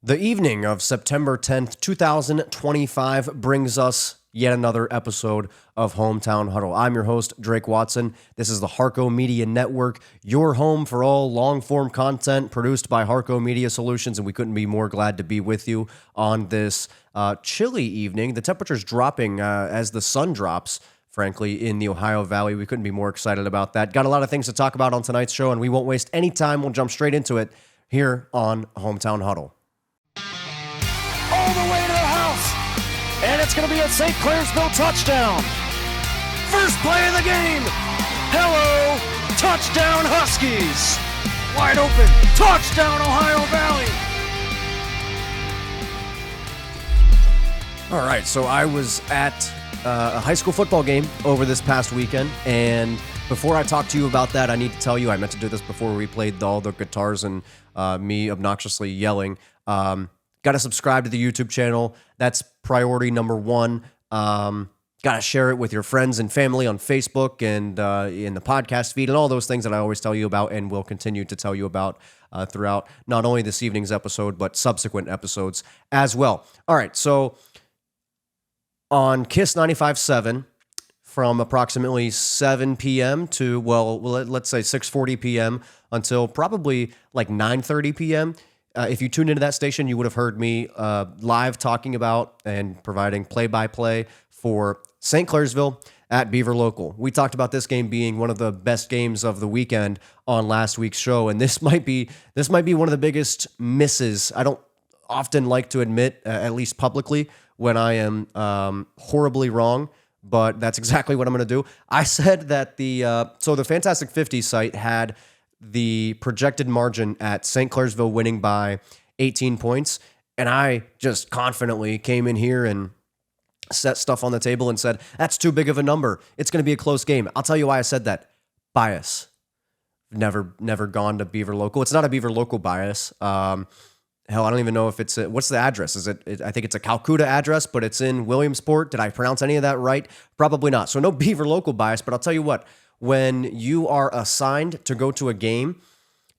The evening of September 10th, 2025 brings us yet another episode of Hometown Huddle. I'm your host, Drake Watson. This is the Harco Media Network, your home for all long-form content produced by Harco Media Solutions, and we couldn't be more glad to be with you on this chilly evening. The temperature's dropping as the sun drops, frankly, in the Ohio Valley. We couldn't be more excited about that. Got a lot of things to talk about on tonight's show, and we won't waste any time. We'll jump straight into it here on Hometown Huddle. All the way to the house, and it's going to be a St. Clairsville touchdown. First play of the game. Hello, touchdown Huskies. Wide open, touchdown Ohio Valley. All right, so I was at a high school football game over this past weekend, and before I talk to you about that, I need to tell you, I meant to do this before we played all the guitars and me obnoxiously yelling. Got to subscribe to the YouTube channel. That's priority number one. Got to share it with your friends and family on Facebook and in the podcast feed and all those things that I always tell you about and will continue to tell you about throughout not only this evening's episode, but subsequent episodes as well. All right, so on KISS 95.7 from approximately 7 p.m. to, let's say 6:40 p.m. until probably like 9:30 p.m., if you tuned into that station, you would have heard me live talking about and providing play-by-play for St. Clairsville at Beaver Local. We talked about this game being one of the best games of the weekend on last week's show, and this might be one of the biggest misses. I don't often like to admit, at least publicly, when I am horribly wrong, but that's exactly what I'm going to do. I said that the Fantastic 50 site had the projected margin at St. Clairsville winning by 18 points. And I just confidently came in here and set stuff on the table and said, that's too big of a number. It's going to be a close game. I'll tell you why I said that. Bias. Never gone to Beaver Local. It's not a Beaver Local bias. Hell, I don't even know if it's what's the address? I think it's a Calcutta address, but it's in Williamsport. Did I pronounce any of that right? Probably not. So no Beaver Local bias, but I'll tell you what. When you are assigned to go to a game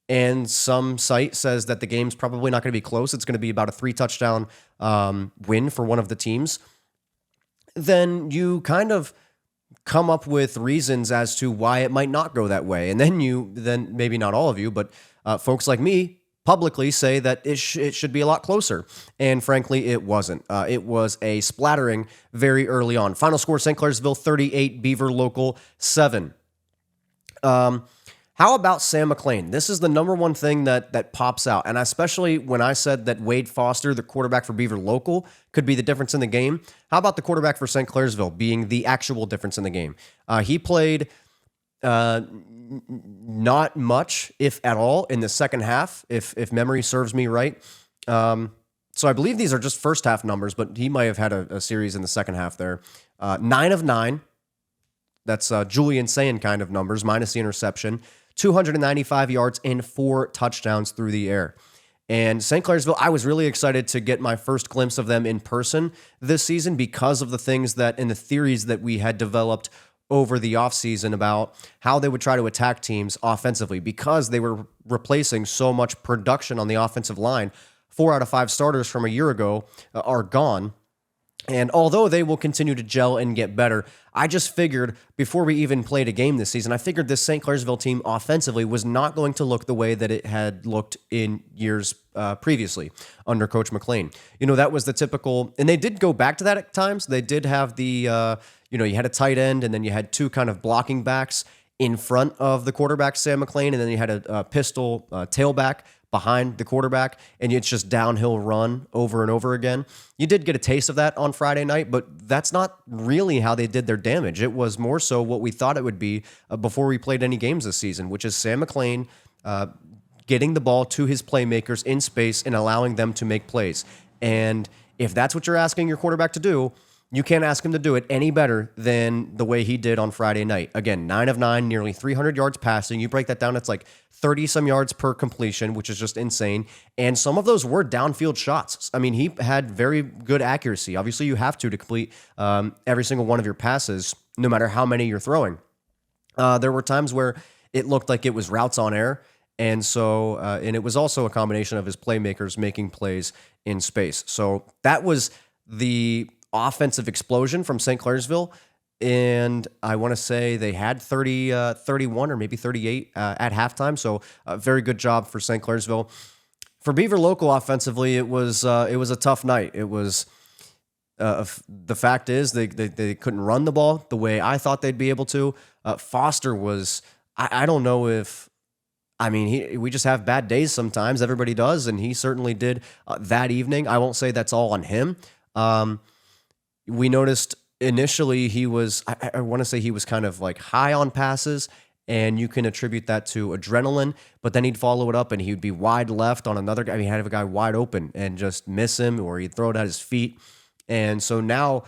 and some site says that the game's probably not going to be close, it's going to be about a 3-touchdown win for one of the teams, then you kind of come up with reasons as to why it might not go that way. And then maybe not all of you, but folks like me publicly say that it should be a lot closer. And frankly, it wasn't. It was a splattering very early on. Final score, St. Clairsville 38, Beaver Local 7. How about Sam McLean? This is the number one thing that pops out. And especially when I said that Wade Foster, the quarterback for Beaver Local, could be the difference in the game. How about the quarterback for St. Clairsville being the actual difference in the game? He played not much, if at all, in the second half, if memory serves me right. So I believe these are just first half numbers, but he might have had a series in the second half there. 9 of 9. That's Julian Sayin kind of numbers, minus the interception. 295 yards and 4 touchdowns through the air. And St. Clairsville, I was really excited to get my first glimpse of them in person this season because of the things that and the theories that we had developed over the offseason about how they would try to attack teams offensively because they were replacing so much production on the offensive line. 4 out of 5 starters from a year ago are gone. And although they will continue to gel and get better, I just figured before we even played a game this season, I figured this St. Clairsville team offensively was not going to look the way that it had looked in years previously under Coach McLean. You know, that was the typical, and they did go back to that at times. They did have the, you had a tight end and then you had 2 kind of blocking backs in front of the quarterback, Sam McLean, and then you had a pistol tailback behind the quarterback, and it's just downhill run over and over again. You did get a taste of that on Friday night, but that's not really how they did their damage. It was more so what we thought it would be before we played any games this season, which is Sam McLean getting the ball to his playmakers in space and allowing them to make plays. And if that's what you're asking your quarterback to do, you can't ask him to do it any better than the way he did on Friday night. Again, 9 of 9, nearly 300 yards passing. You break that down, it's like 30-some yards per completion, which is just insane. And some of those were downfield shots. I mean, he had very good accuracy. Obviously, you have to complete every single one of your passes, no matter how many you're throwing. There were times where it looked like it was routes on air, And so, and it was also a combination of his playmakers making plays in space. So that was the offensive explosion from St. Clairsville. And I want to say they had 31 or maybe 38 at halftime. So a very good job for St. Clairsville. For Beaver Local offensively, it was a tough night. It was the fact is they couldn't run the ball the way I thought they'd be able to. Foster was I don't know if we just have bad days sometimes. Everybody does, and he certainly did that evening. I won't say that's all on him. We noticed initially he was, I want to say he was kind of like high on passes, and you can attribute that to adrenaline, but then he'd follow it up and he'd be wide left on another guy. He'd have a guy wide open and just miss him, or he'd throw it at his feet. And so now,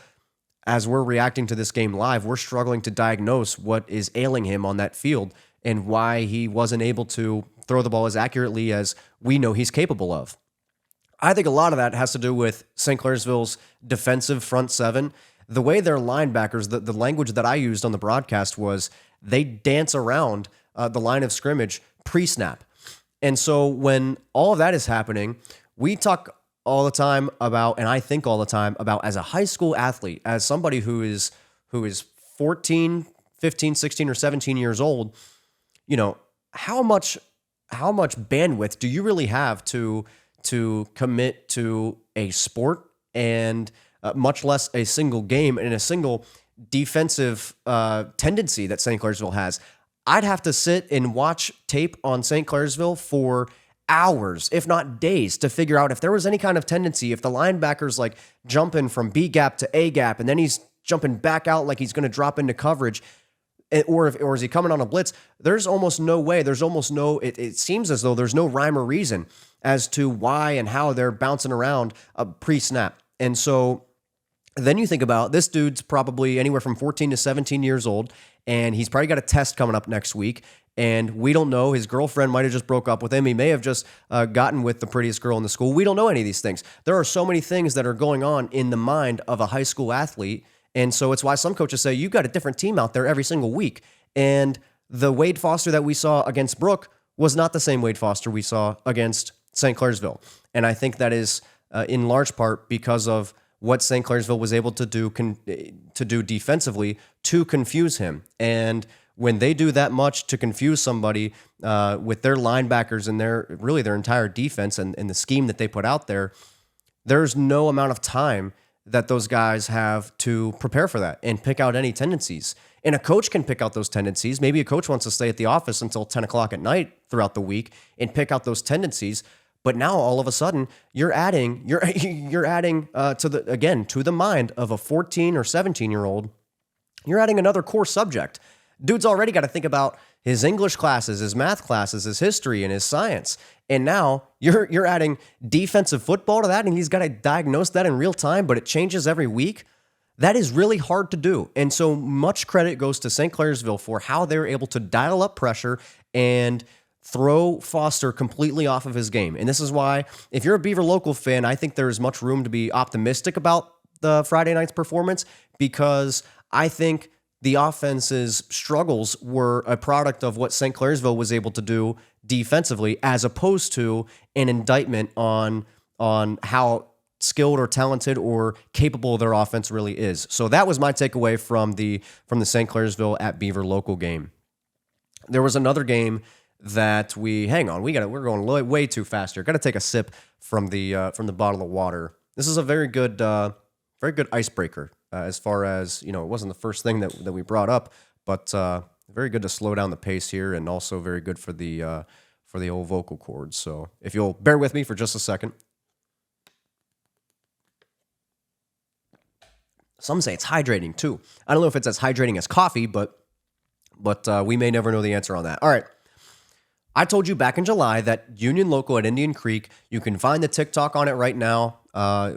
as we're reacting to this game live, we're struggling to diagnose what is ailing him on that field and why he wasn't able to throw the ball as accurately as we know he's capable of. I think a lot of that has to do with St. Clairsville's defensive front seven. The way their linebackers, the language that I used on the broadcast was they dance around the line of scrimmage pre-snap. And so when all of that is happening, we talk all the time about, and I think all the time about, as a high school athlete, as somebody who is 14, 15, 16, or 17 years old, how much bandwidth do you really have to commit to a sport, and much less a single game and a single defensive tendency that St. Clairsville has? I'd have to sit and watch tape on St. Clairsville for hours, if not days, to figure out if there was any kind of tendency, if the linebacker's like jumping from B gap to A gap, and then he's jumping back out like he's going to drop into coverage, or is he coming on a blitz? There's almost no way. There's almost no, it seems as though there's no rhyme or reason as to why and how they're bouncing around pre-snap. And so then you think about, this dude's probably anywhere from 14 to 17 years old, and he's probably got a test coming up next week. And we don't know. His girlfriend might have just broke up with him. He may have just gotten with the prettiest girl in the school. We don't know any of these things. There are so many things that are going on in the mind of a high school athlete. And so it's why some coaches say, you've got a different team out there every single week. And the Wade Foster that we saw against Brooke was not the same Wade Foster we saw against St. Clairsville. And I think that is in large part because of what St. Clairsville was able to do defensively to confuse him. And when they do that much to confuse somebody with their linebackers and their entire defense and the scheme that they put out there, there's no amount of time that those guys have to prepare for that and pick out any tendencies. And a coach can pick out those tendencies. Maybe a coach wants to stay at the office until 10 o'clock at night throughout the week and pick out those tendencies. But now all of a sudden you're adding to the mind of a 14 or 17-year-old, you're adding another core subject. Dude's already got to think about his English classes, his math classes, his history, and his science. And now you're adding defensive football to that, and he's got to diagnose that in real time, but it changes every week. That is really hard to do. And so much credit goes to St. Clairsville for how they're able to dial up pressure and throw Foster completely off of his game. And this is why, if you're a Beaver Local fan, I think there's much room to be optimistic about the Friday night's performance, because I think the offense's struggles were a product of what St. Clairsville was able to do defensively, as opposed to an indictment on how skilled or talented or capable their offense really is. So that was my takeaway from the St. Clairsville at Beaver Local game. There was another game that we're going way too fast here. Got to take a sip from the bottle of water. This is a very good icebreaker. As far as, it wasn't the first thing that we brought up, but very good to slow down the pace here, and also very good for the old vocal cords. So if you'll bear with me for just a second. Some say it's hydrating too. I don't know if it's as hydrating as coffee, but we may never know the answer on that. All right. I told you back in July that Union Local at Indian Creek, you can find the TikTok on it right now.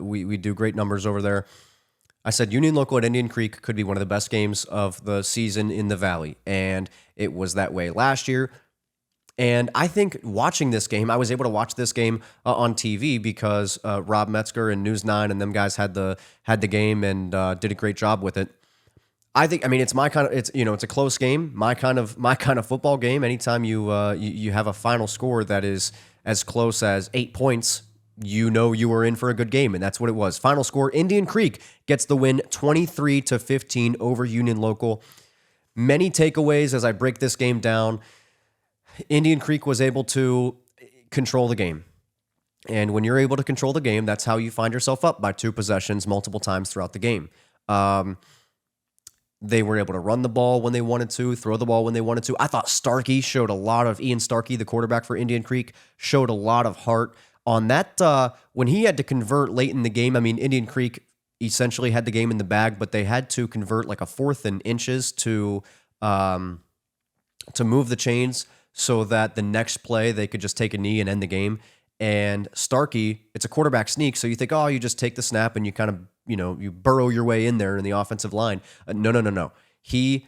We do great numbers over there. I said Union Local at Indian Creek could be one of the best games of the season in the Valley, and it was that way last year. And I think watching this game, I was able to watch this game on TV because Rob Metzger and News 9 and them guys had the game and did a great job with it. I think, I mean, it's it's a close game, my kind of football game. Anytime you have a final score that is as close as 8 points, you know you were in for a good game, and that's what it was. Final score: Indian Creek gets the win, 23-15 over Union Local. Many takeaways as I break this game down. Indian Creek was able to control the game. And when you're able to control the game, that's how you find yourself up by 2 possessions multiple times throughout the game. They were able to run the ball when they wanted to, throw the ball when they wanted to. I thought Ian Starkey, the quarterback for Indian Creek, showed a lot of heart on that. When he had to convert late in the game, I mean, Indian Creek essentially had the game in the bag, but they had to convert like a 4th and inches to move the chains so that the next play they could just take a knee and end the game. And Starkey, it's a quarterback sneak, so you think, oh, you just take the snap and you kind of, you burrow your way in there in the offensive line. No. He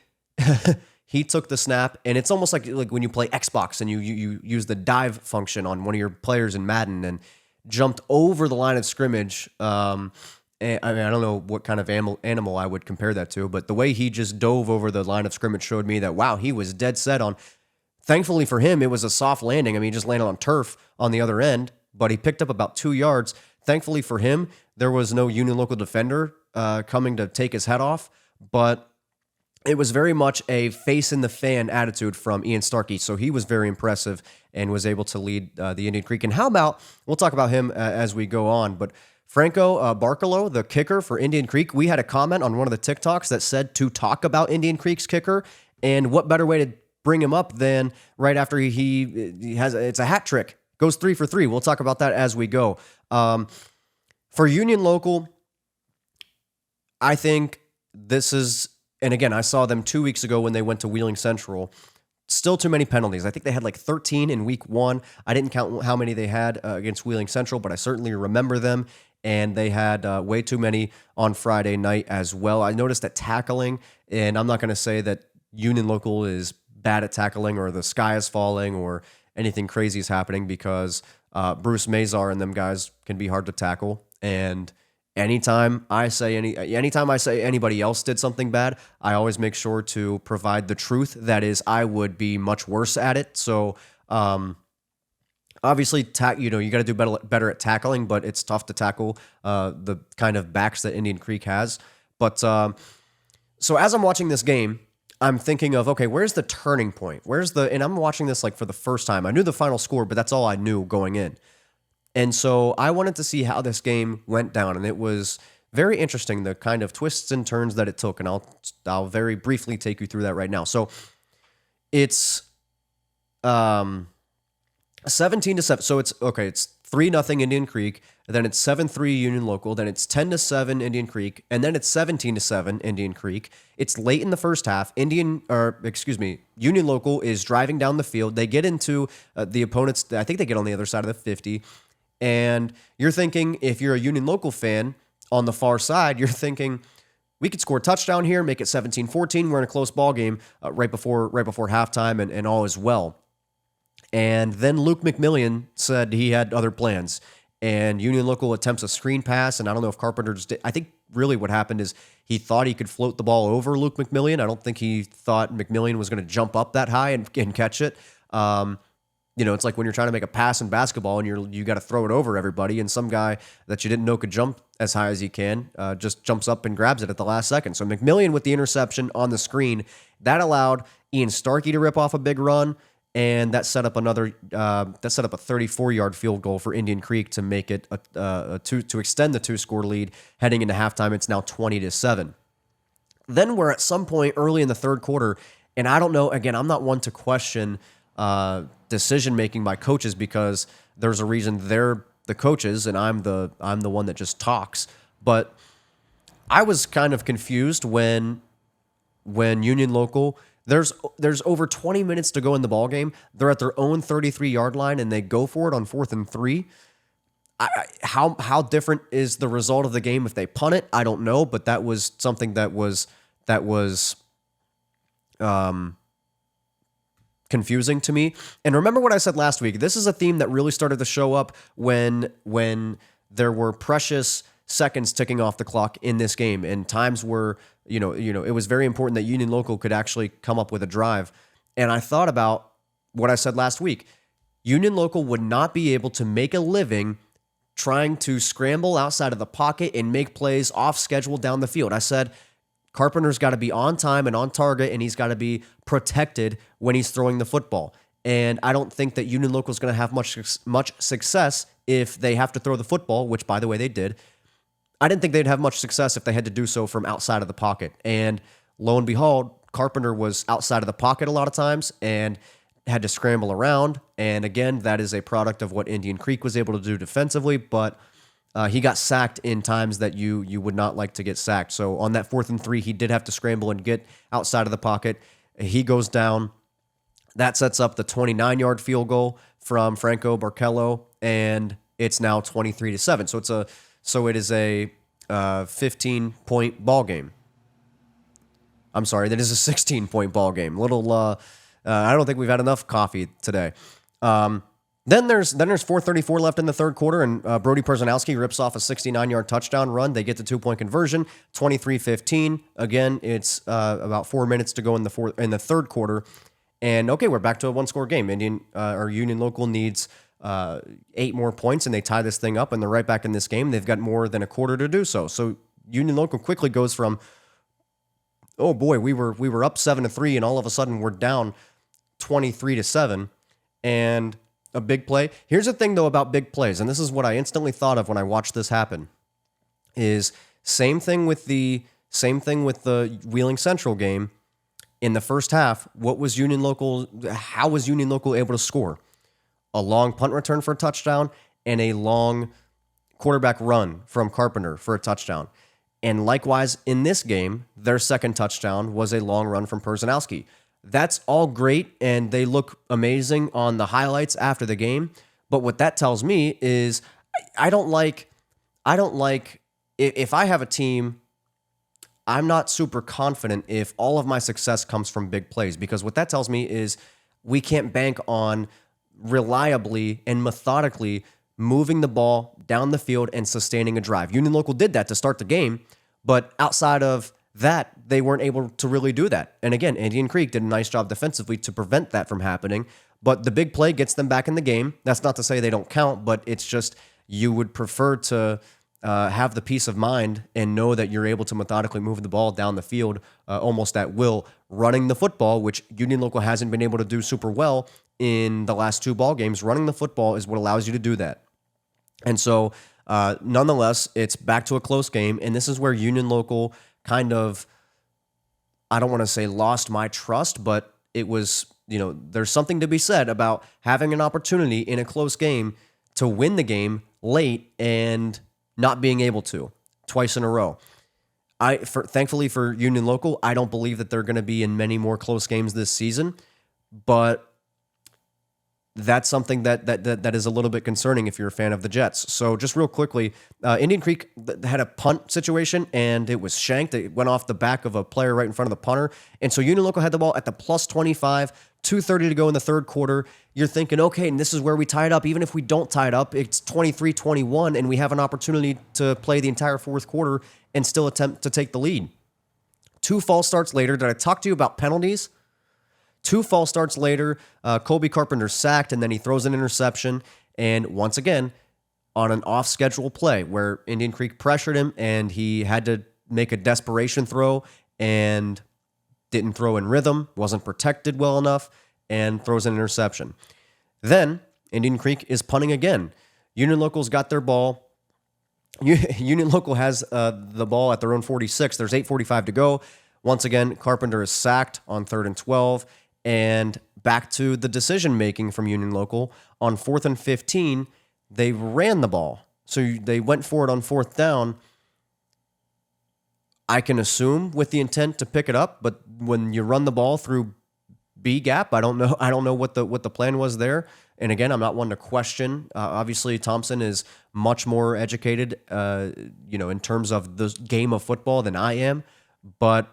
he took the snap, and it's almost like when you play Xbox and you use the dive function on one of your players in Madden and jumped over the line of scrimmage. And I mean, I don't know what kind of animal I would compare that to, but the way he just dove over the line of scrimmage showed me that, wow, he was dead set on. Thankfully for him, it was a soft landing. I mean, he just landed on turf on the other end, but he picked up about 2 yards. Thankfully for him, there was no Union Local defender coming to take his head off, but it was very much a face in the fan attitude from Ian Starkey. So he was very impressive and was able to lead the Indian Creek. And how about, we'll talk about him as we go on, but Franco Barcalo, the kicker for Indian Creek, we had a comment on one of the TikToks that said to talk about Indian Creek's kicker, and what better way to bring him up than right after he has, it's a hat trick, goes 3 for 3. We'll talk about that as we go. For Union Local, I think this is, and again, I saw them 2 weeks ago when they went to Wheeling Central. Still too many penalties. I think they had like 13 in week 1. I didn't count how many they had against Wheeling Central, but I certainly remember them. And they had way too many on Friday night as well. I noticed that tackling, and I'm not going to say that Union Local is bad at tackling or the sky is falling or anything crazy is happening, because Bruce Mazar and them guys can be hard to tackle. And anytime I say anybody else did something bad, I always make sure to provide the truth. That is, I would be much worse at it. So obviously, you got to do better at tackling, but it's tough to tackle the kind of backs that Indian Creek has. But so as I'm watching this game, I'm thinking of, okay, where's the turning point? And I'm watching this like for the first time. I knew the final score, but that's all I knew going in. And so I wanted to see how this game went down, and it was very interesting, the kind of twists and turns that it took, and I'll very briefly take you through that right now. So it's 17-7. So it's 3-0 Indian Creek, then it's 7-3 Union Local, then it's 10-7 Indian Creek, and then it's 17-7 Indian Creek. It's late in the first half. Union Local is driving down the field. They get into the opponents. I think they get on the other side of the 50. And you're thinking, if you're a Union Local fan on the far side, you're thinking, we could score a touchdown here, make it 17-14. We're in a close ball game right before halftime, and all is well. And then Luke McMillian said he had other plans, and Union Local attempts a screen pass, and I don't know if Carpenter just did. I think really what happened is he thought he could float the ball over Luke McMillian. I don't think he thought McMillian was going to jump up that high and catch it. It's like when you're trying to make a pass in basketball and you got to throw it over everybody, and some guy that you didn't know could jump as high as he can just jumps up and grabs it at the last second. So McMillian with the interception on the screen, that allowed Ian Starkey to rip off a big run, and that set up a 34-yard field goal for Indian Creek to make it to extend the 2-score lead heading into halftime. It's now 20-7. Then we're at some point early in the third quarter, and I don't know. Again, I'm not one to question decision making by coaches, because there's a reason they're the coaches and I'm the one that just talks. But I was kind of confused when Union Local, there's over 20 minutes to go in the ball game. They're at their own 33-yard line and they go for it on 4th and 3. How different is the result of the game if they punt it? I don't know, but that was something that was confusing to me. And remember what I said last week. This is a theme that really started to show up when there were precious seconds ticking off the clock in this game, and times were it was very important that Union Local could actually come up with a drive. And I thought about what I said last week. Union Local would not be able to make a living trying to scramble outside of the pocket and make plays off schedule down the field. I said Carpenter's got to be on time and on target, and he's got to be protected when he's throwing the football. And I don't think that Union Local is going to have much success if they have to throw the football, which, by the way, they did. I didn't think they'd have much success if they had to do so from outside of the pocket. And lo and behold, Carpenter was outside of the pocket a lot of times and had to scramble around. And again, that is a product of what Indian Creek was able to do defensively, but he got sacked in times that you would not like to get sacked. So on that 4th and 3, he did have to scramble and get outside of the pocket. He goes down. That sets up the 29-yard field goal from Franco Barcello, and it's now 23-7. So it is a 15-point ball game. I'm sorry, that is a 16-point ball game. I don't think we've had enough coffee today. Then there's 4:34 left in the third quarter, and Brody Perzanowski rips off a 69-yard touchdown run. They get the 2-point conversion, 23-15. Again, it's about 4 minutes to go in the third quarter, and okay, we're back to a one-score game. Union Local needs 8 more points, and they tie this thing up, and they're right back in this game. They've got more than a quarter to do so. So Union Local quickly goes from, oh boy, we were up 7-3, and all of a sudden we're down 23-7, and a big play. Here's the thing, though, about big plays, and this is what I instantly thought of when I watched this happen, is same thing with the Wheeling Central game. In the first half, how was Union Local able to score? A long punt return for a touchdown and a long quarterback run from Carpenter for a touchdown. And likewise, in this game, their second touchdown was a long run from Perzanowski. That's all great, and they look amazing on the highlights after the game. But what that tells me is I don't like if I have a team, I'm not super confident if all of my success comes from big plays, because what that tells me is we can't bank on reliably and methodically moving the ball down the field and sustaining a drive. Union Local did that to start the game, but outside of that, they weren't able to really do that. And again, Indian Creek did a nice job defensively to prevent that from happening, but the big play gets them back in the game. That's not to say they don't count, but it's just you would prefer to have the peace of mind and know that you're able to methodically move the ball down the field almost at will, running the football, which Union Local hasn't been able to do super well in the last 2 ball games. Running the football is what allows you to do that. And so, nonetheless, it's back to a close game, and this is where Union Local kind of, I don't want to say lost my trust, but it was, there's something to be said about having an opportunity in a close game to win the game late and not being able to twice in a row. Thankfully for Union Local, I don't believe that they're going to be in many more close games this season, but that's something that is a little bit concerning if you're a fan of the Jets. So just real quickly, Indian Creek had a punt situation, and it was shanked. It went off the back of a player right in front of the punter. And so Union Local had the ball at the plus 25, 2:30 to go in the third quarter. You're thinking, okay, and this is where we tie it up. Even if we don't tie it up, it's 23-21, and we have an opportunity to play the entire fourth quarter and still attempt to take the lead. 2 false starts later, did I talk to you about penalties? 2 false starts later, Colby Carpenter sacked, and then he throws an interception. And once again, on an off-schedule play where Indian Creek pressured him, and he had to make a desperation throw and didn't throw in rhythm, wasn't protected well enough, and throws an interception. Then Indian Creek is punting again. Union Local's got their ball. Union Local has the ball at their own 46. There's 8:45 to go. Once again, Carpenter is sacked on 3rd and 12. And back to the decision-making from Union Local. On 4th and 15, they ran the ball. So they went for it on 4th down. I can assume with the intent to pick it up, but when you run the ball through B gap, I don't know what the plan was there. And again, I'm not one to question. Obviously, Thompson is much more educated, in terms of the game of football than I am. But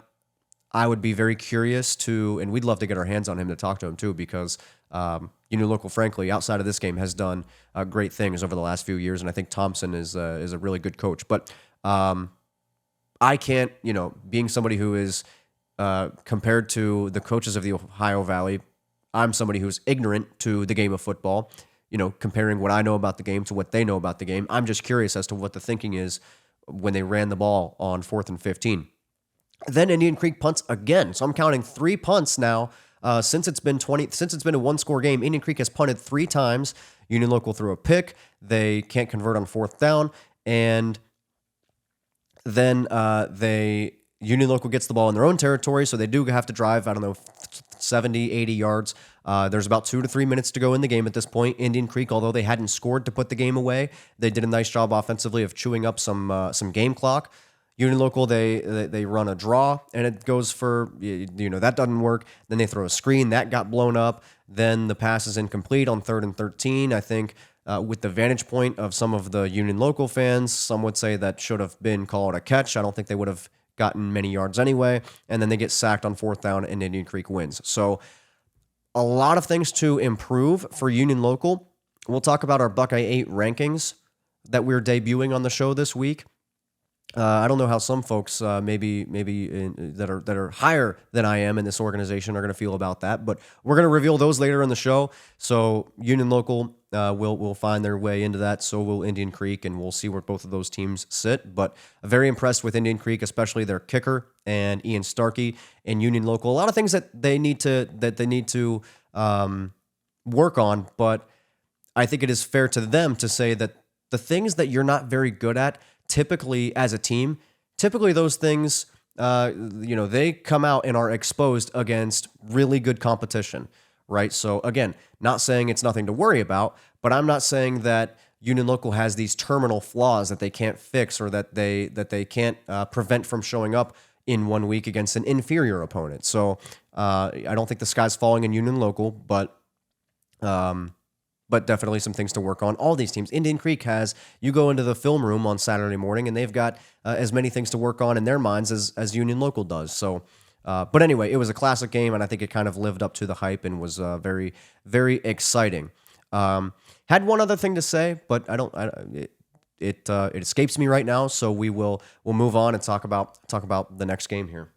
I would be very curious and we'd love to get our hands on him to talk to him too, because Union Local, frankly, outside of this game, has done great things over the last few years, and I think Thompson is a really good coach. But I I can't, being somebody who is compared to the coaches of the Ohio Valley, I'm somebody who's ignorant to the game of football, comparing what I know about the game to what they know about the game. I'm just curious as to what the thinking is when they ran the ball on 4th and 15. Then Indian Creek punts again. So I'm counting 3 punts now. Since it's been a one-score game, Indian Creek has punted 3 times. Union Local threw a pick. They can't convert on 4th down, and then Union Local gets the ball in their own territory, so they do have to drive, 70, 80 yards. There's about 2 to 3 minutes to go in the game at this point. Indian Creek, although they hadn't scored to put the game away, they did a nice job offensively of chewing up some game clock. Union Local, they run a draw, and it goes for, that doesn't work. Then they throw a screen. That got blown up. Then the pass is incomplete on 3rd and 13. I think with the vantage point of some of the Union Local fans, some would say that should have been called a catch. I don't think they would have gotten many yards anyway. And then they get sacked on 4th down, and Indian Creek wins. So a lot of things to improve for Union Local. We'll talk about our Buckeye 8 rankings that we're debuting on the show this week. I don't know how some folks maybe that are higher than I am in this organization are going to feel about that, but we're going to reveal those later in the show. So Union Local will find their way into that. So will Indian Creek, and we'll see where both of those teams sit. But very impressed with Indian Creek, especially their kicker and Ian Starkey, and Union Local. A lot of things that they need to work on, but I think it is fair to them to say that the things that you're not very good at, typically as a team, those things, they come out and are exposed against really good competition, right? So again, not saying it's nothing to worry about, but I'm not saying that Union Local has these terminal flaws that they can't fix or that they can't prevent from showing up in 1 week against an inferior opponent. So I don't think the sky's falling in Union Local, but definitely some things to work on. All these teams. Indian Creek you go into the film room on Saturday morning, and they've got as many things to work on in their minds as Union Local does. So, but anyway, it was a classic game, and I think it kind of lived up to the hype and was very, very exciting. Had one other thing to say, but it escapes me right now. So we'll move on and talk about the next game here.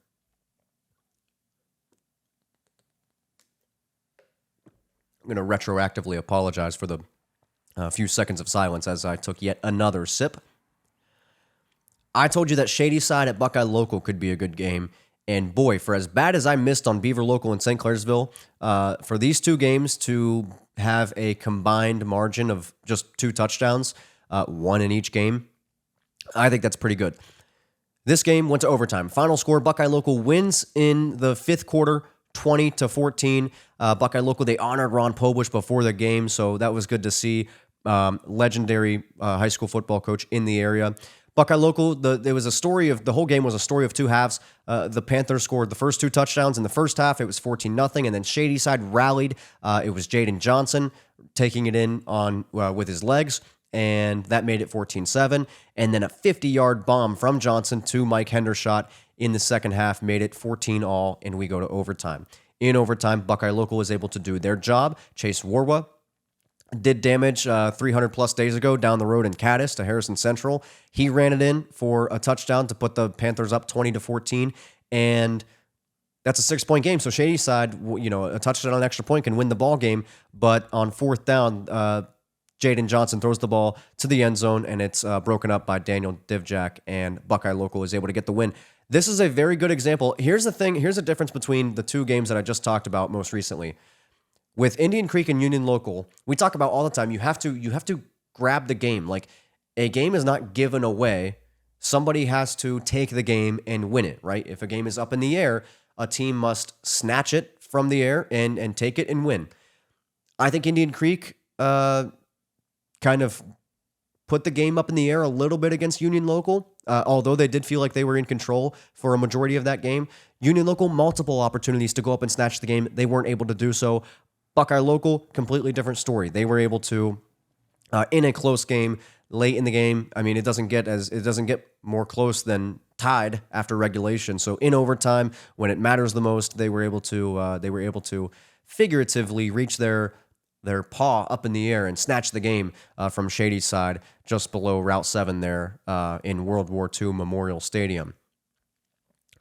I'm going to retroactively apologize for the few seconds of silence as I took yet another sip. I told you that Shadyside at Buckeye Local could be a good game, and boy, for as bad as I missed on Beaver Local and St. Clairsville, for these 2 games to have a combined margin of just 2 touchdowns, 1 in each game, I think that's pretty good. This game went to overtime. Final score, Buckeye Local wins in the 5th quarter, 20-14. Buckeye Local, they honored Ron Pobush before the game, so that was good to see. Legendary high school football coach in the area. Buckeye Local, the whole game was a story of 2 halves. The Panthers scored the first 2 touchdowns in the first half. It was 14-0, and then Shadyside rallied. It was Jaden Johnson taking it in on with his legs, and that made it 14-7. And then a 50-yard bomb from Johnson to Mike Hendershot in the second half made it 14-all, and we go to overtime. In overtime, Buckeye Local was able to do their job. Chase Warwa did damage 300-plus days ago down the road in Caddis to Harrison Central. He ran it in for a touchdown to put the Panthers up 20-14, and that's a 6-point game. So Shadyside, a touchdown on an extra point can win the ball game, but on 4th down, Jaden Johnson throws the ball to the end zone, and it's broken up by Daniel Divjak, and Buckeye Local is able to get the win. This is a very good example. Here's the thing. Here's the difference between the 2 games that I just talked about most recently. With Indian Creek and Union Local, we talk about all the time, you have to grab the game. Like, a game is not given away. Somebody has to take the game and win it, right? If a game is up in the air, a team must snatch it from the air and take it and win. I think Indian Creek kind of put the game up in the air a little bit against Union Local, although they did feel like they were in control for a majority of that game. Union Local, multiple opportunities to go up and snatch the game. They weren't able to do so. Buckeye Local, completely different story. They were able to, in a close game, late in the game. I mean, it doesn't get more close than tied after regulation. So in overtime, when it matters the most, they were able to figuratively reach their paw up in the air and snatch the game from Shadyside just below Route 7 there in World War II Memorial Stadium.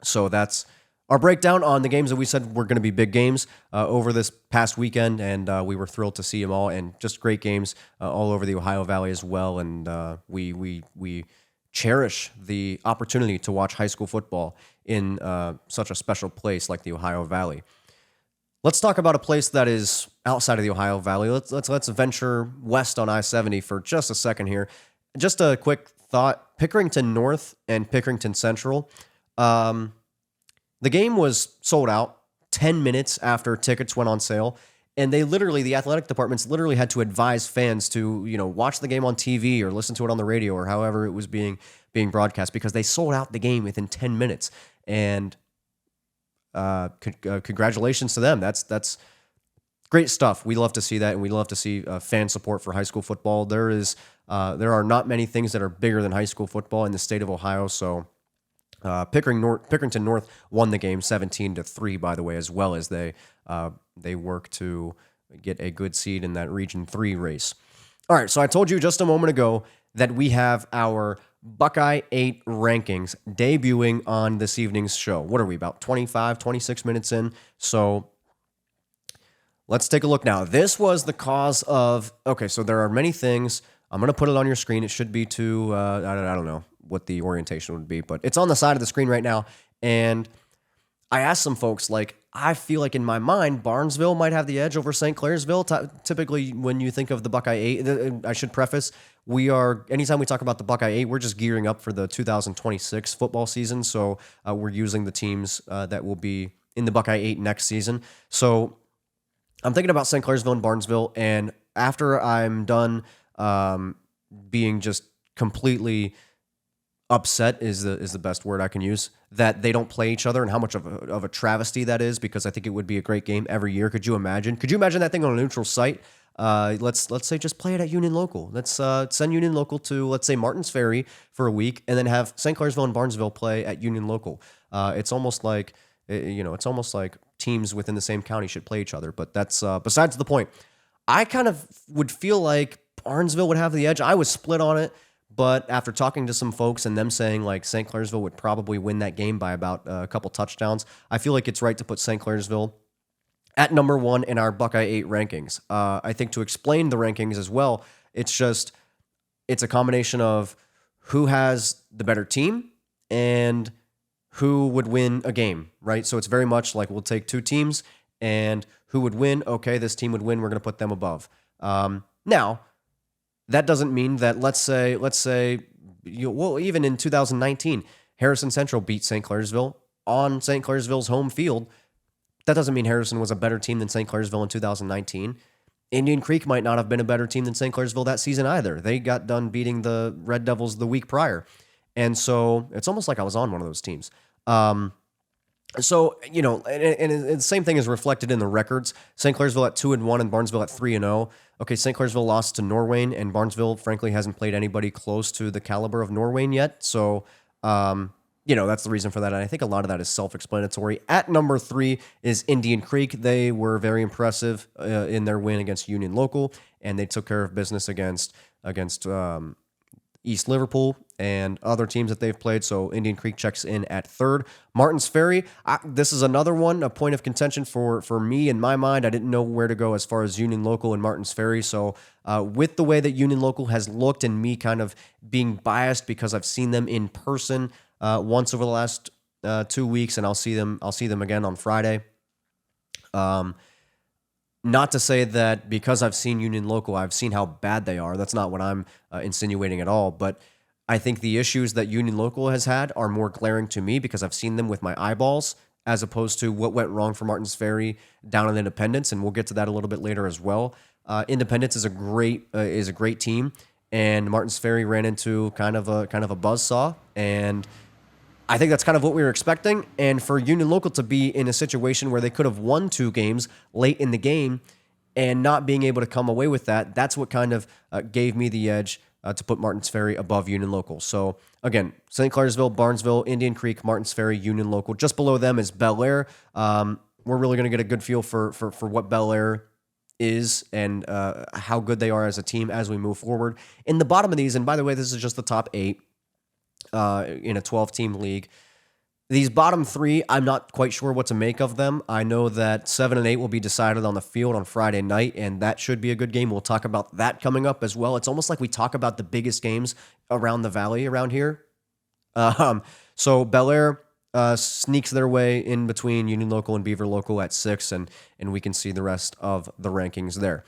So that's our breakdown on the games that we said were going to be big games over this past weekend, and we were thrilled to see them all, and just great games all over the Ohio Valley as well. And we cherish the opportunity to watch high school football in such a special place like the Ohio Valley. Let's talk about a place that is outside of the Ohio Valley. Let's venture west on I-70 for just a second here. Just a quick thought: Pickerington North and Pickerington Central. The game was sold out 10 minutes after tickets went on sale, and the athletic departments literally had to advise fans to, watch the game on TV or listen to it on the radio or however it was being broadcast, because they sold out the game within 10 minutes. And congratulations to them. That's great stuff. We love to see that, and we love to see fan support for high school football. There are not many things that are bigger than high school football in the state of Ohio, so Pickerington North won the game 17-3, by the way, as well as they work to get a good seed in that Region 3 race. All right, so I told you just a moment ago that we have our Buckeye 8 rankings debuting on this evening's show. What are we, about 25, 26 minutes in? So let's take a look now. This was the cause of, okay, so there are many things. I'm going to put it on your screen. It should be to, I don't know what the orientation would be, but it's on the side of the screen right now. And I asked some folks, I feel like in my mind, Barnesville might have the edge over St. Clairsville. Typically, when you think of the Buckeye 8, I should preface, anytime we talk about the Buckeye 8, we're just gearing up for the 2026 football season. So we're using the teams that will be in the Buckeye 8 next season. So I'm thinking about St. Clairsville and Barnesville. And after I'm done being just completely upset is the best word I can use, that they don't play each other, and how much of a travesty that is, because I think it would be a great game every year. Could you imagine that thing on a neutral site? Let's say just play it at Union Local. Let's send Union Local to, let's say, Martins Ferry for a week, and then have St. Clairsville and Barnesville play at Union Local. It's almost like teams within the same county should play each other, but that's besides the point. I kind of would feel like Barnesville would have the edge. I was split on it. But after talking to some folks and them saying St. Clairsville would probably win that game by about a couple touchdowns, I feel like it's right to put St. Clairsville at number 1 in our Buckeye 8 rankings. I think to explain the rankings as well, it's a combination of who has the better team and who would win a game, right? So it's very much like we'll take two teams and who would win. Okay, this team would win. We're going to put them above. Now, that doesn't mean that let's say, even in 2019, Harrison Central beat St. Clairsville on St. Clairsville's home field. That doesn't mean Harrison was a better team than St. Clairsville in 2019. Indian Creek might not have been a better team than St. Clairsville that season either. They got done beating the Red Devils the week prior. And so it's almost like I was on one of those teams. So, and the same thing is reflected in the records. St. Clairsville at 2-1 and Barnesville at 3-0. Okay, St. Clairsville lost to Norwayne, and Barnesville, frankly, hasn't played anybody close to the caliber of Norwayne yet. So, that's the reason for that. And I think a lot of that is self-explanatory. At number 3 is Indian Creek. They were very impressive in their win against Union Local, and they took care of business against East Liverpool and other teams that they've played. So Indian Creek checks in at 3rd. Martins Ferry, this is another one, a point of contention for me in my mind. I didn't know where to go as far as Union Local and Martins Ferry. So with the way that Union Local has looked, and me kind of being biased because I've seen them in person once over the last 2 weeks, and I'll see them again on Friday. Not to say that because I've seen Union Local, I've seen how bad they are. That's not what I'm insinuating at all. But I think the issues that Union Local has had are more glaring to me because I've seen them with my eyeballs, as opposed to what went wrong for Martins Ferry down in Independence, and we'll get to that a little bit later as well. Independence is a great team, and Martins Ferry ran into kind of a buzzsaw, and I think that's kind of what we were expecting. And for Union Local to be in a situation where they could have won 2 games late in the game and not being able to come away with that, that's what kind of gave me the edge to put Martins Ferry above Union Local. So again, St. Clairsville, Barnesville, Indian Creek, Martins Ferry, Union Local. Just below them is Bel Air. We're really going to get a good feel for what Bel Air is and how good they are as a team as we move forward. In the bottom of these, and by the way, this is just the top 8 in a 12-team league. These bottom three, I'm not quite sure what to make of them. I know that 7 and 8 will be decided on the field on Friday night, and that should be a good game. We'll talk about that coming up as well. It's almost like we talk about the biggest games around the valley around here. So Bel Air sneaks their way in between Union Local and Beaver Local at 6, and we can see the rest of the rankings there.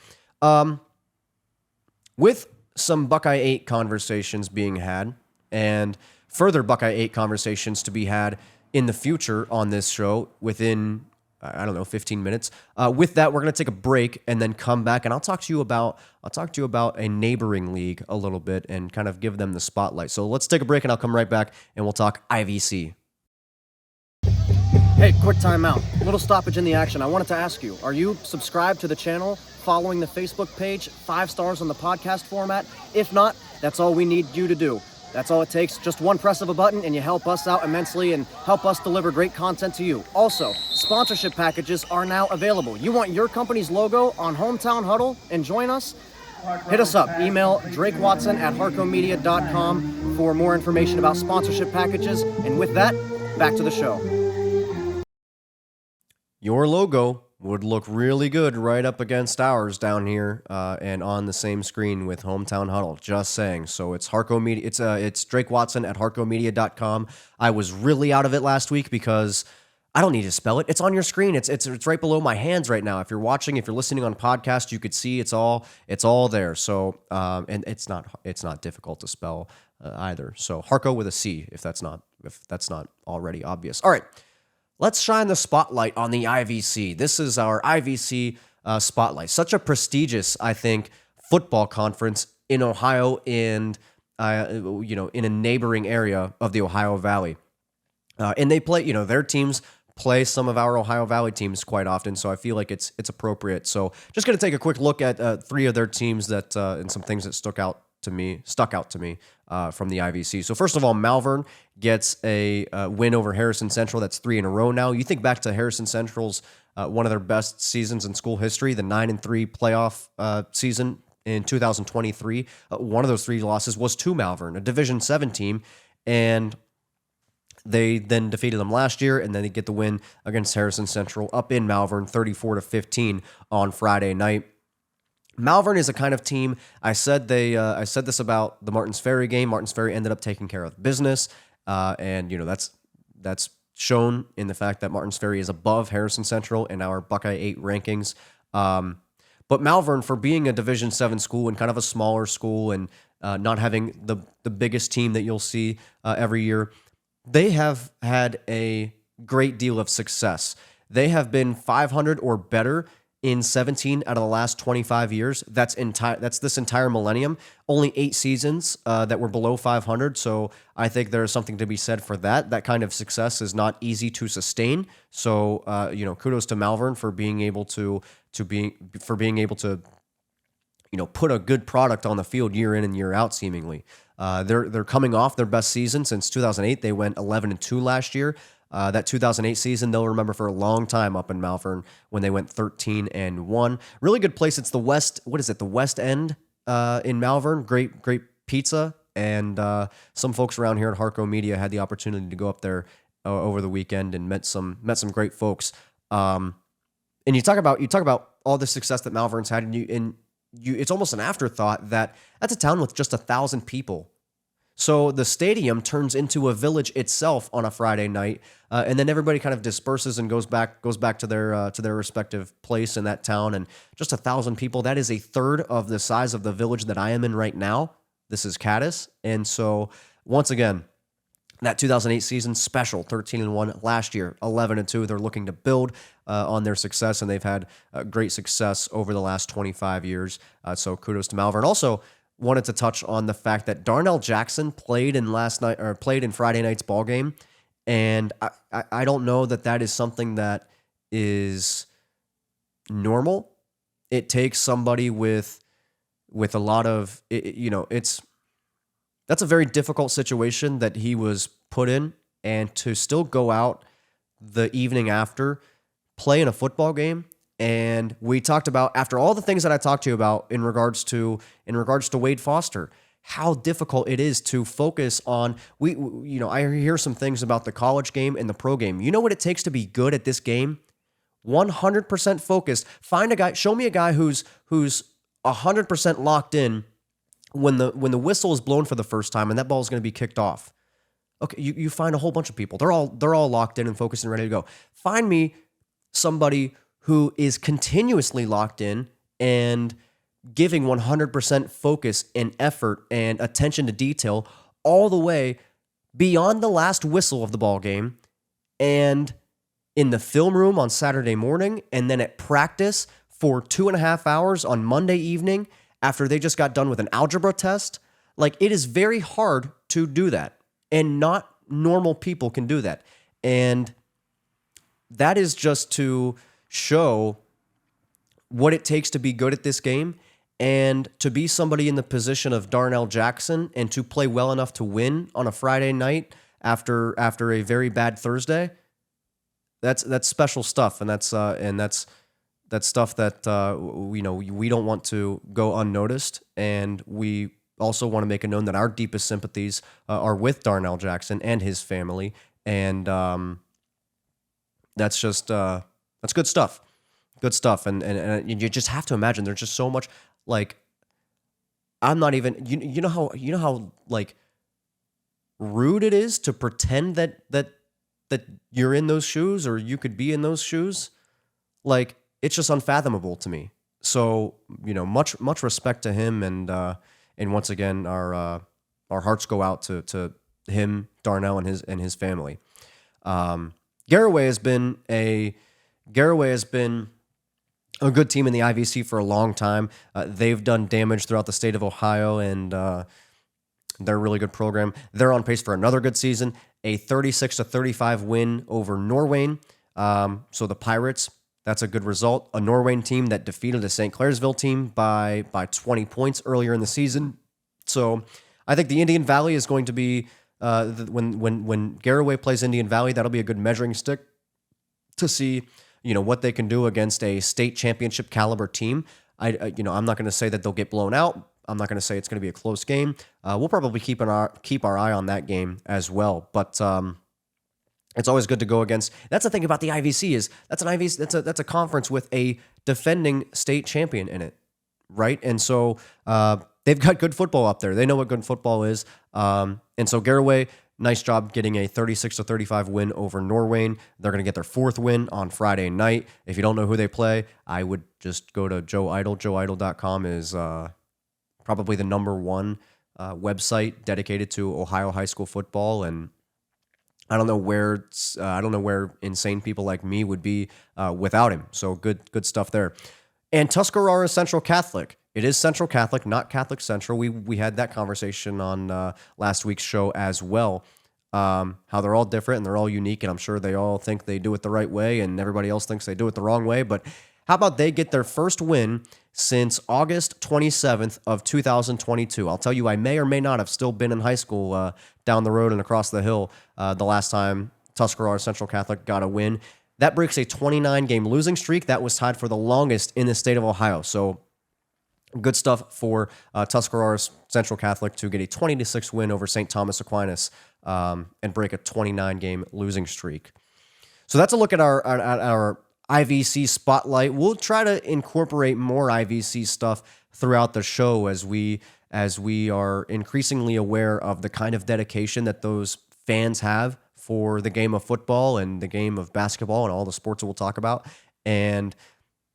With some Buckeye 8 conversations being had, and further Buckeye 8 conversations to be had in the future on this show within, 15 minutes. With that, we're going to take a break and then come back, and I'll talk to you about a neighboring league a little bit and kind of give them the spotlight. So let's take a break, and I'll come right back, and we'll talk IVC. Hey, quick timeout. A little stoppage in the action. I wanted to ask you, are you subscribed to the channel, following the Facebook page, 5 stars on the podcast format? If not, that's all we need you to do. That's all it takes, just one press of a button, and you help us out immensely and help us deliver great content to you. Also, sponsorship packages are now available. You want your company's logo on Hometown Huddle and join us? Hit us up. Email drakewatson@harcomedia.com for more information about sponsorship packages. And with that, back to the show. Your logo would look really good right up against ours down here and on the same screen with Hometown Huddle. Just saying. So it's Harco Media. It's Drake Watson at harcomedia.com. I was really out of it last week because I don't need to spell it. It's on your screen. It's right below my hands right now. If you're watching, if you're listening on podcast, you could see it's all there. So and it's not difficult to spell either. So Harco with a C if that's not already obvious. All right. Let's shine the spotlight on the IVC. This is our IVC spotlight. Such a prestigious, I think, football conference in Ohio and in a neighboring area of the Ohio Valley. And they play, their teams play some of our Ohio Valley teams quite often, so I feel like it's appropriate. So just going to take a quick look at 3 of their teams that and some things that stuck out to me from the IVC. So first of all, Malvern gets a win over Harrison Central. That's 3 in a row now. You think back to Harrison Central's one of their best seasons in school history, the 9-3 playoff season in 2023. One of those 3 losses was to Malvern, a Division 7 team, and they then defeated them last year, and then they get the win against Harrison Central up in Malvern, 34-15 on Friday night. Malvern is a kind of team. I said this about the Martins Ferry game. Martins Ferry ended up taking care of business, and that's shown in the fact that Martins Ferry is above Harrison Central in our Buckeye 8 rankings. But Malvern, for being a Division 7 school and kind of a smaller school and not having the biggest team that you'll see every year, they have had a great deal of success. They have been 500 or better in 17 out of the last 25 years. That's this entire millennium. Only 8 seasons that were below 500. So I think there's something to be said for that. That kind of success is not easy to sustain. So kudos to Malvern for being able to put a good product on the field year in and year out. Seemingly, they're coming off their best season since 2008. They went 11-2 last year. That 2008 season, they'll remember for a long time up in Malvern when they went 13-1. Really good place. It's the West. What is it? The West End in Malvern. Great pizza. And some folks around here at Harco Media had the opportunity to go up there over the weekend and met some great folks. And you talk about all the success that Malvern's had, and it's almost an afterthought that that's a town with just 1,000 people. So the stadium turns into a village itself on a Friday night, and then everybody kind of disperses and goes back to their respective place in that town. And just 1,000 people, that is a third of the size of the village that I am in right now. This is Caddis. And so once again, that 2008 season, special, 13-1 last year, 11-2. They're looking to build on their success, and they've had great success over the last 25 years. So kudos to Malvern. Also, wanted to touch on the fact that Darnell Jackson played in Friday night's ball game, and I don't know that is something that is normal. It takes somebody with a lot of that's a very difficult situation that he was put in, and to still go out the evening after, play in a football game. And we talked about, after all the things that I talked to you about in regards to Wade Foster, how difficult it is to focus on. I hear some things about the college game and the pro game. You know what it takes to be good at this game? 100% focused. Find a guy, show me a guy who's 100% locked in when the whistle is blown for the first time and that ball is going to be kicked off. Okay, you find a whole bunch of people. They're all locked in and focused and ready to go. Find me somebody who is continuously locked in and giving 100% focus and effort and attention to detail all the way beyond the last whistle of the ball game, and in the film room on Saturday morning, and then at practice for 2.5 hours on Monday evening after they just got done with an algebra test. Like, it is very hard to do that, and not normal people can do that. And that is just to show what it takes to be good at this game, and to be somebody in the position of Darnell Jackson and to play well enough to win on a Friday night after a very bad Thursday. That's special stuff, and that's stuff that we don't want to go unnoticed. And we also want to make it known that our deepest sympathies are with Darnell Jackson and his family, and that's just that's good stuff. Good stuff, and you just have to imagine there's just so much, like, I'm not even, you know how like rude it is to pretend that you're in those shoes or you could be in those shoes. Like, it's just unfathomable to me. So, much respect to him, and once again, our hearts go out to him, Darnell, and his family. Garaway has been a good team in the IVC for a long time. They've done damage throughout the state of Ohio, and they're a really good program. They're on pace for another good season, a 36-35 win over Norwayne. So the Pirates, that's a good result. A Norwayne team that defeated a St. Clairsville team by 20 points earlier in the season. So I think the Indian Valley is going to be, when Garaway plays Indian Valley, that'll be a good measuring stick to see what they can do against a state championship caliber team. I'm not going to say that they'll get blown out. I'm not going to say it's going to be a close game. We'll probably keep our eye on that game as well. But it's always good to go against. That's the thing about the IVC is that's a conference with a defending state champion in it, right? And so they've got good football up there. They know what good football is. And so Garaway, nice job getting a 36-35 win over Norwayne. They're going to get their 4th win on Friday night. If you don't know who they play, I would just go to Joe Idle. JoeIdle.com is probably the number one website dedicated to Ohio high school football, and I don't know where insane people like me would be without him. So good stuff there. And Tuscarora Central Catholic. It is Central Catholic, not Catholic Central. We had that conversation on last week's show as well. How they're all different and they're all unique, and I'm sure they all think they do it the right way, and everybody else thinks they do it the wrong way. But how about they get their first win since August 27th of 2022? I'll tell you, I may or may not have still been in high school down the road and across the hill the last time Tuscarora Central Catholic got a win. That breaks a 29-game losing streak that was tied for the longest in the state of Ohio. So good stuff for Tuscarora Central Catholic to get a 20-6 win over St. Thomas Aquinas and break a 29-game losing streak. So that's a look at our IVC spotlight. We'll try to incorporate more IVC stuff throughout the show as we are increasingly aware of the kind of dedication that those fans have for the game of football and the game of basketball and all the sports that we'll talk about. And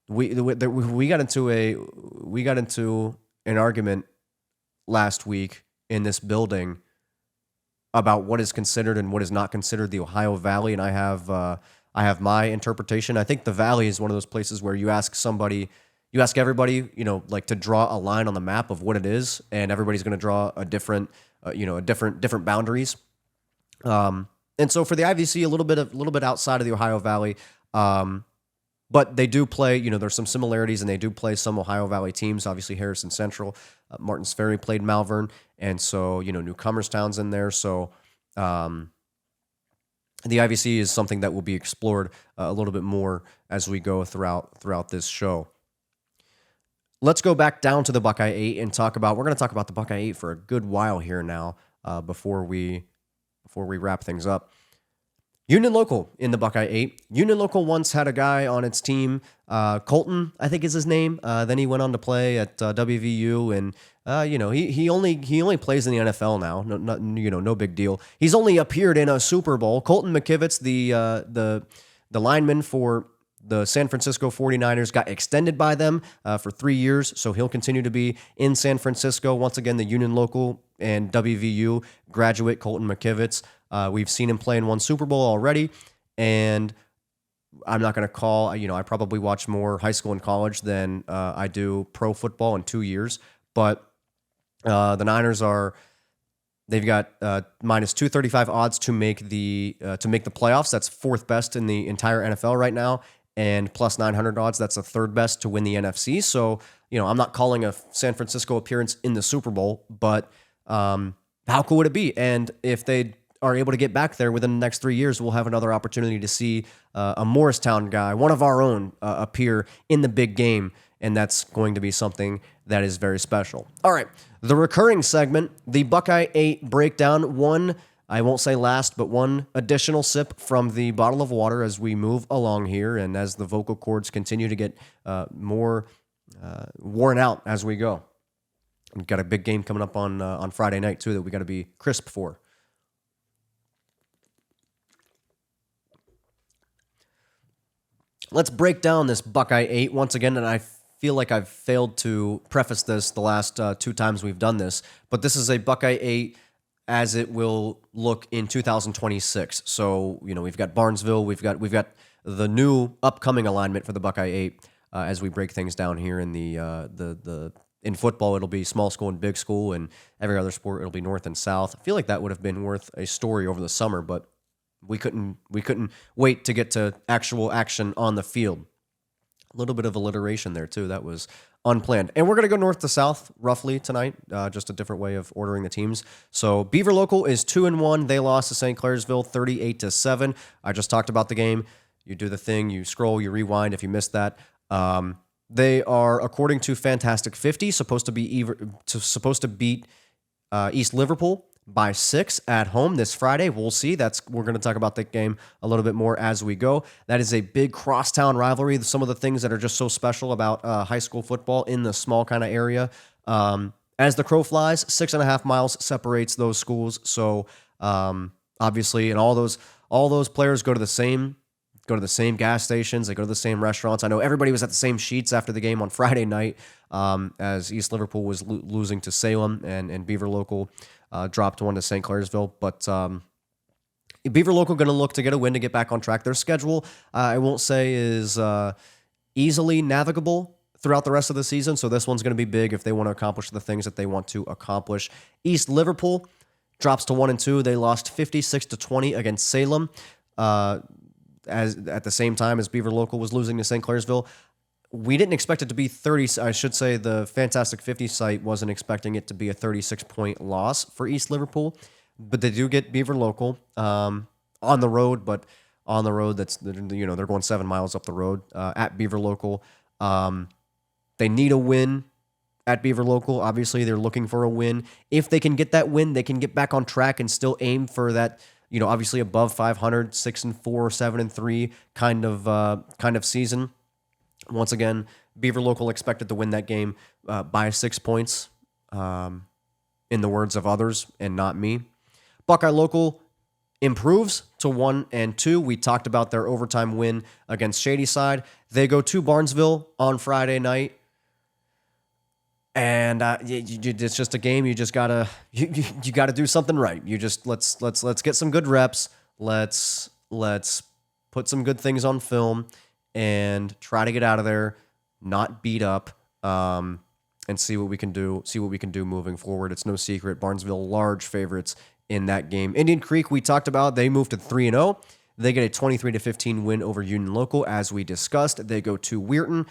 we got into an argument last week in this building about what is considered and what is not considered the Ohio Valley, and I have my interpretation. I think the Valley is one of those places where you ask everybody, like to draw a line on the map of what it is, and everybody's going to draw a different boundaries. And so for the IVC, a little bit outside of the Ohio Valley, but they do play. There's some similarities, and they do play some Ohio Valley teams. Obviously, Harrison Central, Martins Ferry played Malvern, and so Newcomerstown's in there. So the IVC is something that will be explored a little bit more as we go throughout this show. let's go back down to the Buckeye 8 and we're going to talk about the Buckeye 8 for a good while here now before we wrap things up. Union Local in the Buckeye 8. Union Local once had a guy on its team, Colton, I think is his name. Then he went on to play at WVU, and he only plays in the NFL now. No big deal. He's only appeared in a Super Bowl. Colton McKivitz, the lineman for the San Francisco 49ers, got extended by them for 3 years, so he'll continue to be in San Francisco. Once again, the Union Local and WVU graduate Colton McKivitz. We've seen him play in one Super Bowl already, and I'm not going to call, I probably watch more high school and college than I do pro football in 2 years, but the Niners they've got minus 235 odds to make the playoffs. That's fourth best in the entire NFL right now, and plus 900 odds. That's the third best to win the NFC. So, I'm not calling a San Francisco appearance in the Super Bowl, but how cool would it be? And if they are able to get back there within the next 3 years, we'll have another opportunity to see a Morristown guy, one of our own, appear in the big game, and that's going to be something that is very special. All right, the recurring segment, the Buckeye 8 breakdown. One, I won't say last, but one additional sip from the bottle of water as we move along here and as the vocal cords continue to get more worn out as we go. We've got a big game coming up on Friday night, too, that we got to be crisp for. Let's break down this Buckeye 8 once again, and I feel like I've failed to preface this the last 2 times we've done this, but this is a Buckeye 8 as it will look in 2026. So, we've got Barnesville, we've got the new upcoming alignment for the Buckeye 8 as we break things down here in in football, it'll be small school and big school, and every other sport, it'll be north and south. I feel like that would have been worth a story over the summer, but we couldn't wait to get to actual action on the field. A little bit of alliteration there, too. That was unplanned. And we're going to go north to south roughly tonight, just a different way of ordering the teams. So Beaver Local is 2-1. They lost to St. Clairsville 38-7. I just talked about the game. You do the thing, you scroll, you rewind if you missed that. They are, according to Fantastic 50, supposed to beat East Liverpool by 6 at home this Friday. We'll see. We're going to talk about that game a little bit more as we go. That is a big crosstown rivalry. Some of the things that are just so special about high school football in the small kind of area. As the crow flies, 6.5 miles separates those schools. So obviously, and all those players go to the same gas stations. They go to the same restaurants. I know everybody was at the same sheets after the game on Friday night as East Liverpool was losing to Salem and Beaver Local dropped one to St. Clairsville. But Beaver Local going to look to get a win to get back on track. Their schedule, I won't say is easily navigable throughout the rest of the season. So this one's going to be big if they want to accomplish the things that they want to accomplish. East Liverpool drops to 1-2. They lost 56-20 against Salem. As at the same time as Beaver Local was losing to St. Clairsville. We didn't expect it to be 30. I should say the Fantastic 50 site wasn't expecting it to be a 36-point loss for East Liverpool, but they do get Beaver Local on the road. But on the road, they're going 7 miles up the road at Beaver Local. They need a win at Beaver Local. Obviously, they're looking for a win. If they can get that win, they can get back on track and still aim for that. Obviously above 500, 6-4, 7-3 kind of season. Once again, Beaver Local expected to win that game by 6 points, in the words of others and not me. Buckeye Local improves to 1-2. We talked about their overtime win against Shadyside. They go to Barnesville on Friday night. And it's just a game. You just gotta you gotta do something right. You just let's get some good reps. Let's put some good things on film and try to get out of there, not beat up, and see what we can do. See what we can do moving forward. It's no secret. Barnesville large favorites in that game. Indian Creek we talked about. They moved to 3-0. They get a 23-15 win over Union Local as we discussed. They go to Weirton.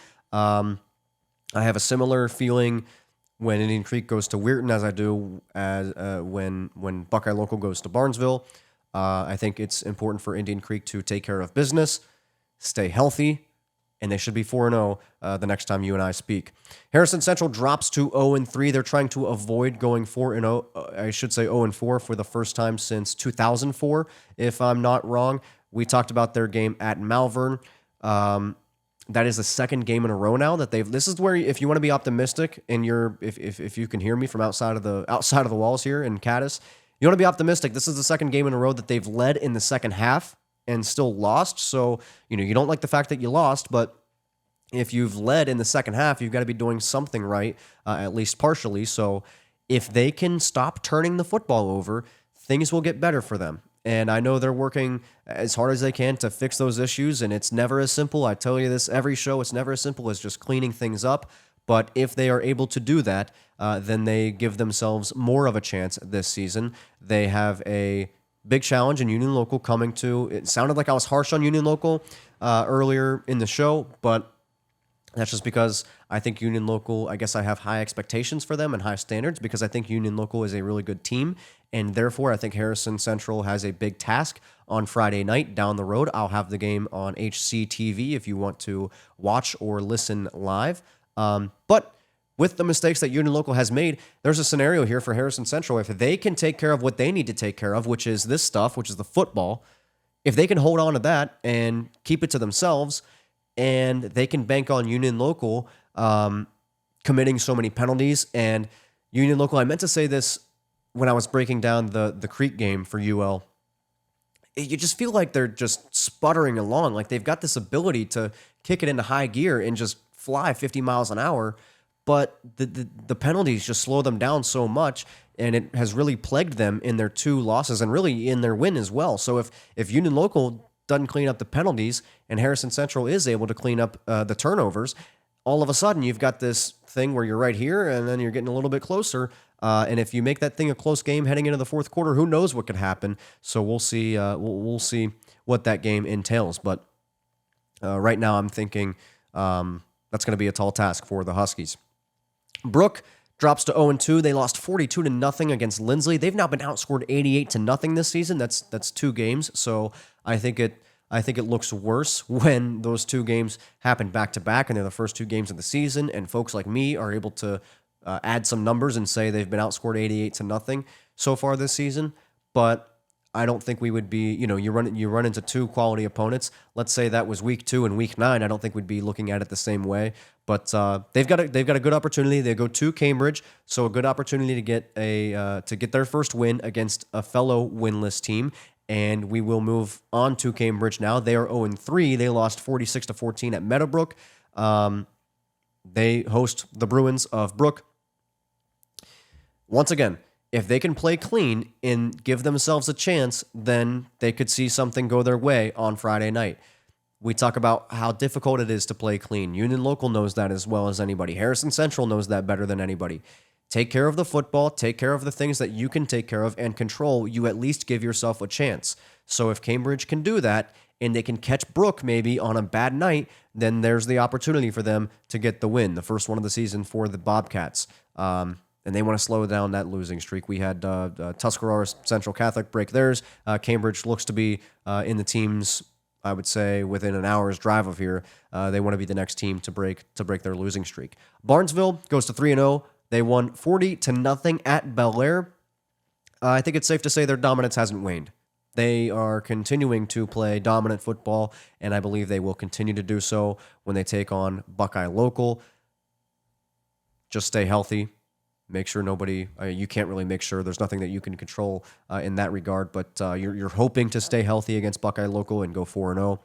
I have a similar feeling when Indian Creek goes to Weirton as I do as when Buckeye Local goes to Barnesville. I think it's important for Indian Creek to take care of business, stay healthy, and they should be 4-0 the next time you and I speak. Harrison Central drops to 0-3. They're trying to avoid going 4-0. I should say 0-4 for the first time since 2004, if I'm not wrong. We talked about their game at Malvern. That is the second game in a row now that they've. This is where, if you want to be optimistic, and if you can hear me from outside of the walls here in Caddis, you want to be optimistic. This is the second game in a row that they've led in the second half and still lost. So you don't like the fact that you lost, but if you've led in the second half, you've got to be doing something right, at least partially. So if they can stop turning the football over, things will get better for them. And I know they're working as hard as they can to fix those issues, and it's never as simple. I tell you this every show, it's never as simple as just cleaning things up. But if they are able to do that, then they give themselves more of a chance this season. They have a big challenge in Union Local coming to. It sounded like I was harsh on Union Local earlier in the show, but that's just because I think Union Local, I guess I have high expectations for them and high standards because I think Union Local is a really good team. And therefore, I think Harrison Central has a big task on Friday night down the road. I'll have the game on HCTV if you want to watch or listen live. But with the mistakes that Union Local has made, there's a scenario here for Harrison Central. If they can take care of what they need to take care of, which is this stuff, which is the football, if they can hold on to that and keep it to themselves, and they can bank on Union Local committing so many penalties. And Union Local, I meant to say this when I was breaking down the Creek game for UL. You just feel like they're just sputtering along. Like they've got this ability to kick it into high gear and just fly 50 miles an hour. But the penalties just slow them down so much, and it has really plagued them in their two losses and really in their win as well. So if Union Local doesn't clean up the penalties and Harrison Central is able to clean up the turnovers, all of a sudden you've got this thing where you're right here and then you're getting a little bit closer. And if you make that thing a close game heading into the fourth quarter, who knows what could happen? So we'll see. We'll see what that game entails. But right now I'm thinking that's going to be a tall task for the Huskies. Brook drops to 0-2. They lost 42-0 against Lindsley. They've now been outscored 88-0 this season. That's 2 games. So I think it looks worse when those 2 games happen back to back, and they're the first 2 games of the season. And folks like me are able to add some numbers and say they've been outscored 88-0 so far this season. But I don't think we would be. You run into 2 quality opponents. Let's say that was week 2 and week 9. I don't think we'd be looking at it the same way. But they've got a good opportunity. They go to Cambridge, so a good opportunity to get their first win against a fellow winless team. And we will move on to Cambridge now. They are 0-3. They lost 46-14 at Meadowbrook. They host the Bruins of Brook. Once again, if they can play clean and give themselves a chance, then they could see something go their way on Friday night. We talk about how difficult it is to play clean. Union Local knows that as well as anybody. Harrison Central knows that better than anybody. Take care of the football, take care of the things that you can take care of and control. You at least give yourself a chance. So if Cambridge can do that and they can catch Brook maybe on a bad night, then there's the opportunity for them to get the win, the first one of the season for the Bobcats. And they want to slow down that losing streak. We had Tuscarora Central Catholic break theirs. Cambridge looks to be in the team's, I would say, within an hour's drive of here. They want to be the next team to break their losing streak. Barnesville goes to 3-0. They won 40-0 at Bel Air. I think it's safe to say their dominance hasn't waned. They are continuing to play dominant football, and I believe they will continue to do so when they take on Buckeye Local. Just stay healthy. Make sure nobody, you can't really make sure. There's nothing that you can control in that regard, but you're hoping to stay healthy against Buckeye Local and go 4-0.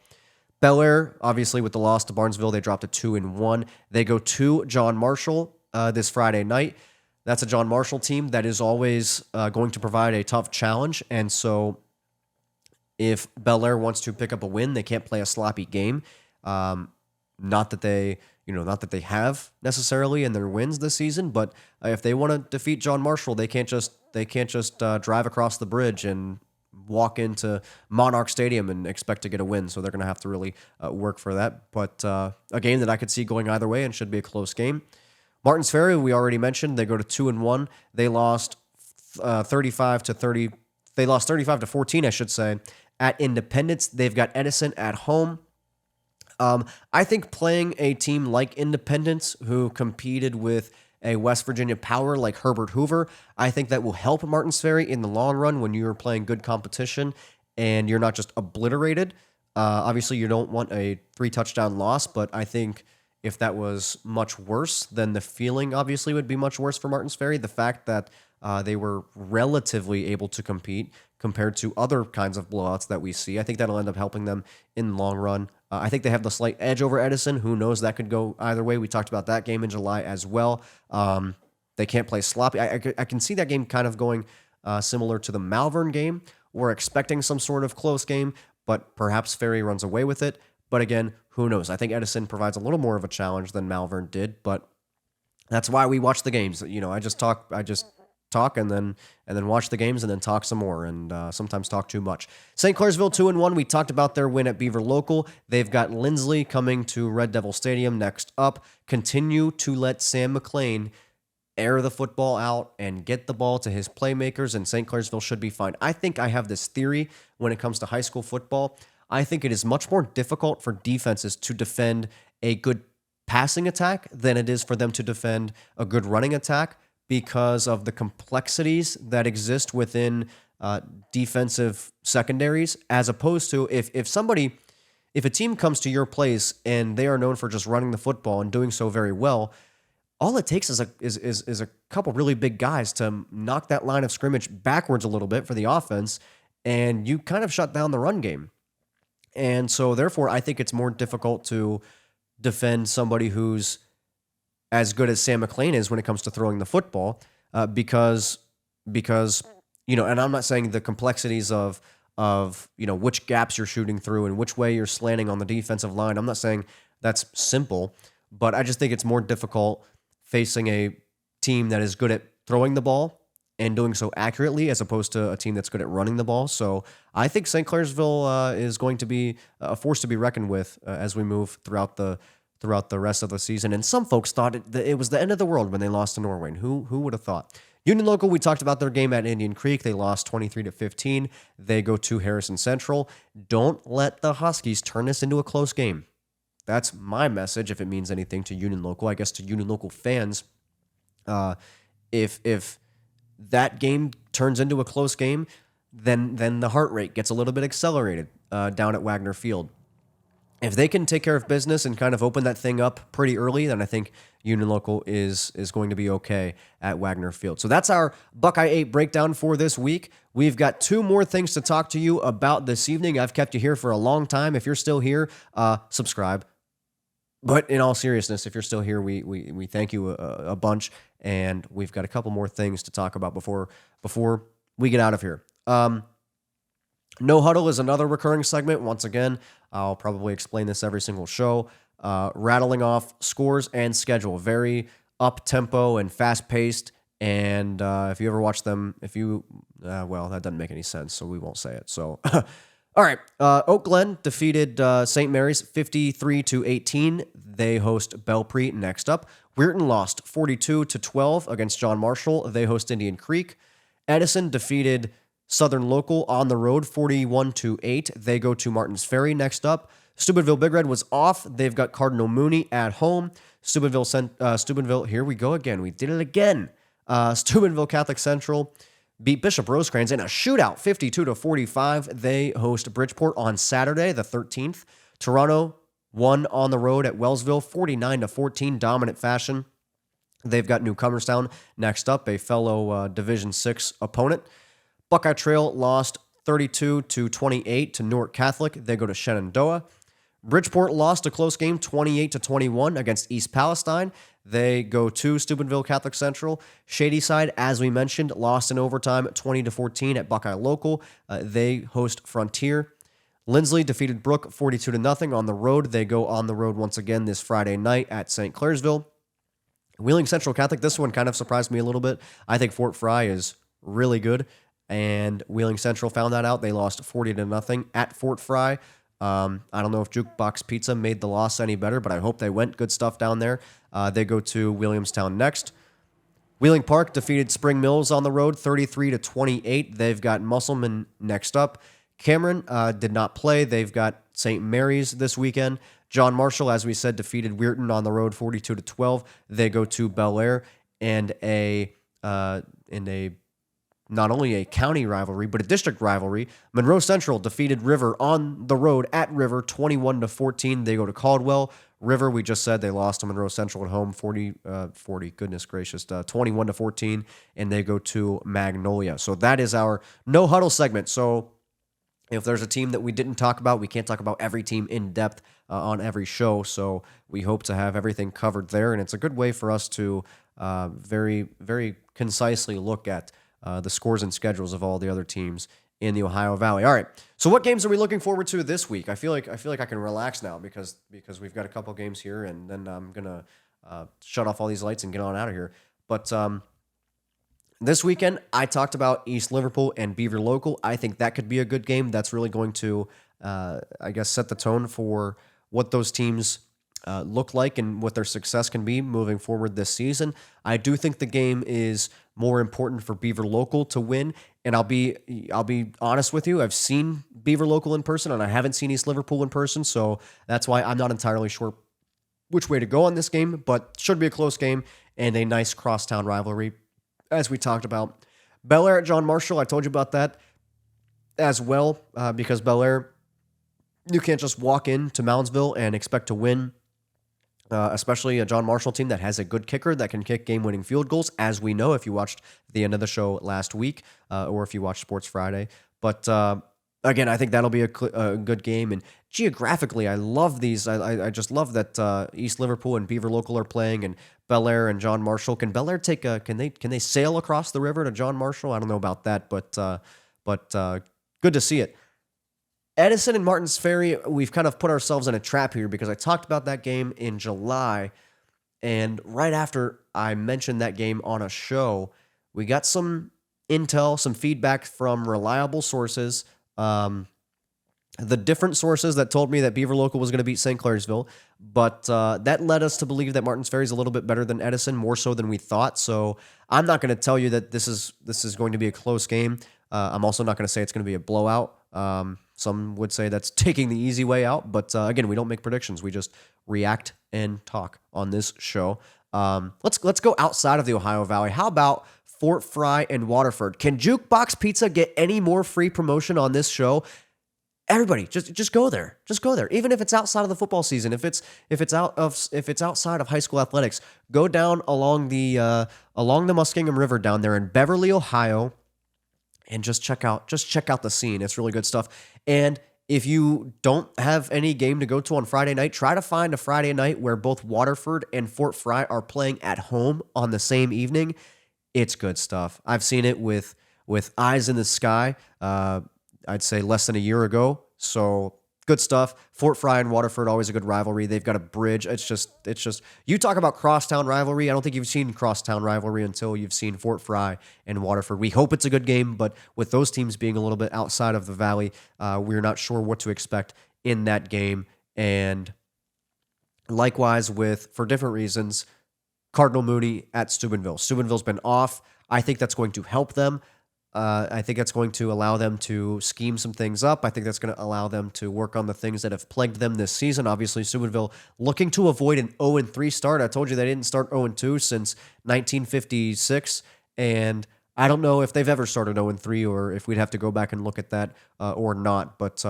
Bel Air, obviously with the loss to Barnesville, they dropped to 2-1. They go to John Marshall this Friday night. That's a John Marshall team that is always going to provide a tough challenge, and so if Bel Air wants to pick up a win, they can't play a sloppy game. Not that they have necessarily in their wins this season, but if they want to defeat John Marshall, they can't just drive across the bridge and walk into Monarch Stadium and expect to get a win. So they're going to have to really work for that. But a game that I could see going either way and should be a close game. Martins Ferry, we already mentioned, they go to 2-1. They lost 35-30. They lost 35-14, I should say, at Independence. They've got Edison at home. I think playing a team like Independence, who competed with a West Virginia power like Herbert Hoover, I think that will help Martins Ferry in the long run when you're playing good competition and you're not just obliterated. Obviously, you don't want a 3-touchdown loss, but I think if that was much worse, then the feeling obviously would be much worse for Martins Ferry. The fact that they were relatively able to compete compared to other kinds of blowouts that we see, I think that'll end up helping them in the long run. I think they have the slight edge over Edison. Who knows? That could go either way. We talked about that game in July as well. They can't play sloppy. I can see that game kind of going similar to the Malvern game. We're expecting some sort of close game, but perhaps Ferry runs away with it. But again, who knows? I think Edison provides a little more of a challenge than Malvern did, but that's why we watch the games. I just talk and then watch the games and then talk some more and sometimes talk too much. St. Clairsville 2-1. We talked about their win at Beaver Local. They've got Lindsley coming to Red Devil Stadium next up. Continue to let Sam McLean air the football out and get the ball to his playmakers, and St. Clairsville should be fine. I think I have this theory when it comes to high school football. I think it is much more difficult for defenses to defend a good passing attack than it is for them to defend a good running attack because of the complexities that exist within defensive secondaries, as opposed to if a team comes to your place and they are known for just running the football and doing so very well, all it takes is a couple really big guys to knock that line of scrimmage backwards a little bit for the offense, and you kind of shut down the run game. And so therefore, I think it's more difficult to defend somebody who's as good as Sam McLean is when it comes to throwing the football, because and I'm not saying the complexities of which gaps you're shooting through and which way you're slanting on the defensive line. I'm not saying that's simple, but I just think it's more difficult facing a team that is good at throwing the ball and doing so accurately as opposed to a team that's good at running the ball. So I think St. Clairsville is going to be a force to be reckoned with as we move throughout the rest of the season. And some folks thought it was the end of the world when they lost to Norway. Who would have thought? Union Local, we talked about their game at Indian Creek. They lost 23-15. They go to Harrison Central. Don't let the Huskies turn this into a close game. That's my message, if it means anything to Union Local. I guess to Union Local fans, if that game turns into a close game, then the heart rate gets a little bit accelerated down at Wagner Field. If they can take care of business and kind of open that thing up pretty early, then I think Union Local is going to be okay at Wagner Field. So that's our Buckeye 8 breakdown for this week. We've got 2 more things to talk to you about this evening. I've kept you here for a long time. If you're still here, subscribe. But in all seriousness, if you're still here, we thank you a bunch, and we've got a couple more things to talk about before we get out of here. No Huddle is another recurring segment. Once again, I'll probably explain this every single show. Rattling off scores and schedule. Very up-tempo and fast-paced. And if you ever watch them, well, that doesn't make any sense, so we won't say it. So, all right. Oak Glen defeated St. Mary's 53-18. They host Belpre next up. Weirton lost 42-12 against John Marshall. They host Indian Creek. Edison defeated Southern Local on the road 41-8. They go to Martins Ferry next up. Steubenville Big Red was off. They've got Cardinal Mooney at home. Steubenville, here we go again. We did it again. Steubenville Catholic Central beat Bishop Rosecrans in a shootout 52-45. They host Bridgeport on Saturday, the 13th. Toronto won on the road at Wellsville 49-14, dominant fashion. They've got Newcomerstown next up, a fellow Division 6 opponent. Buckeye Trail lost 32-28 to Newark Catholic. They go to Shenandoah. Bridgeport lost a close game 28-21 against East Palestine. They go to Steubenville Catholic Central. Shadyside, as we mentioned, lost in overtime 20-14 at Buckeye Local. They host Frontier. Lindsley defeated Brook 42-0 on the road. They go on the road once again this Friday night at St. Clairsville. Wheeling Central Catholic, this one kind of surprised me a little bit. I think Fort Fry is really good, and Wheeling Central found that out. They lost 40-0 at Fort Fry. I don't know if Jukebox Pizza made the loss any better, but I hope they went. Good stuff down there. They go to Williamstown next. Wheeling Park defeated Spring Mills on the road 33-28. They've got Musselman next up. Cameron did not play. They've got St. Mary's this weekend. John Marshall, as we said, defeated Weirton on the road 42-12. They go to Bel Air and in a not only a county rivalry, but a district rivalry. Monroe Central defeated River on the road at River 21-14. They go to Caldwell. River, we just said they lost to Monroe Central at home 40, goodness gracious, 21-14, and they go to Magnolia. So that is our no huddle segment. So if there's a team that we didn't talk about, we can't talk about every team in depth on every show. So we hope to have everything covered there, and it's a good way for us to very, very concisely look at the scores and schedules of all the other teams in the Ohio Valley. All right. So what games are we looking forward to this week? I feel like I can relax now because we've got a couple games here, and then I'm gonna shut off all these lights and get on out of here. But this weekend, I talked about East Liverpool and Beaver Local. I think that could be a good game. That's really going to, I guess, set the tone for what those teams look like and what their success can be moving forward this season. I do think the game is more important for Beaver Local to win, and I'll be honest with you. I've seen Beaver Local in person, and I haven't seen East Liverpool in person, so that's why I'm not entirely sure which way to go on this game, but should be a close game and a nice crosstown rivalry, as we talked about. Bel Air at John Marshall, I told you about that as well, because Bel Air, you can't just walk into Moundsville and expect to win. Especially a John Marshall team that has a good kicker that can kick game-winning field goals, as we know if you watched the end of the show last week or if you watched Sports Friday. But again, I think that'll be a good game. And geographically, I love these. I just love that East Liverpool and Beaver Local are playing, and Bel Air and John Marshall. Can Bel Air take can they sail across the river to John Marshall? I don't know about that, but good to see it. Edison and Martins Ferry, we've kind of put ourselves in a trap here because I talked about that game in July, and right after I mentioned that game on a show, we got some intel, some feedback from reliable sources, the different sources that told me that Beaver Local was going to beat St. Clairsville, but that led us to believe that Martins Ferry is a little bit better than Edison, more so than we thought. So I'm not going to tell you that this is going to be a close game. I'm also not going to say it's going to be a blowout. Some would say that's taking the easy way out, but again, we don't make predictions. We just react and talk on this show. Let's go outside of the Ohio Valley. How about Fort Fry and Waterford? Can Jukebox Pizza get any more free promotion on this show? Everybody, just go there. Just go there. Even if it's outside of the football season, if it's outside of high school athletics, go down along the Muskingum River down there in Beverly, Ohio, and just check out the scene. It's really good stuff. And if you don't have any game to go to on Friday night, try to find a Friday night where both Waterford and Fort Fry are playing at home on the same evening. It's good stuff. I've seen it with Eyes in the Sky, I'd say less than a year ago. So good stuff. Fort Fry and Waterford, always a good rivalry. They've got a bridge. It's just you talk about crosstown rivalry. I don't think you've seen crosstown rivalry until you've seen Fort Fry and Waterford. We hope it's a good game, but with those teams being a little bit outside of the valley, we're not sure what to expect in that game. And likewise for different reasons, Cardinal Mooney at Steubenville. Steubenville's been off. I think that's going to help them. I think that's going to allow them to scheme some things up. I think that's going to allow them to work on the things that have plagued them this season. Obviously, Steubenville looking to avoid an 0-3 start. I told you they didn't start 0-2 since 1956, and I don't know if they've ever started 0-3 or if we'd have to go back and look at that or not. But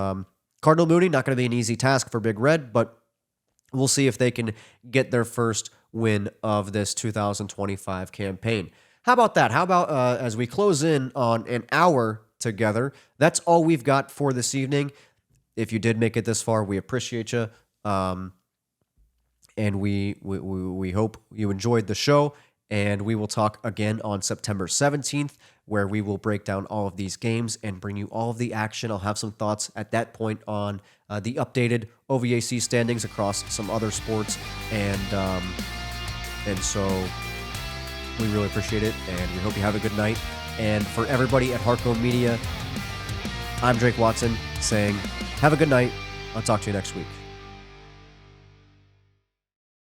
Cardinal Mooney, not going to be an easy task for Big Red, but we'll see if they can get their first win of this 2025 campaign. How about that? How about as we close in on an hour together, that's all we've got for this evening. If you did make it this far, we appreciate you. And we hope you enjoyed the show. And we will talk again on September 17th, where we will break down all of these games and bring you all of the action. I'll have some thoughts at that point on the updated OVAC standings across some other sports. And so we really appreciate it, and we hope you have a good night. And for everybody at Harco Media, I'm Drake Watson saying, have a good night. I'll talk to you next week.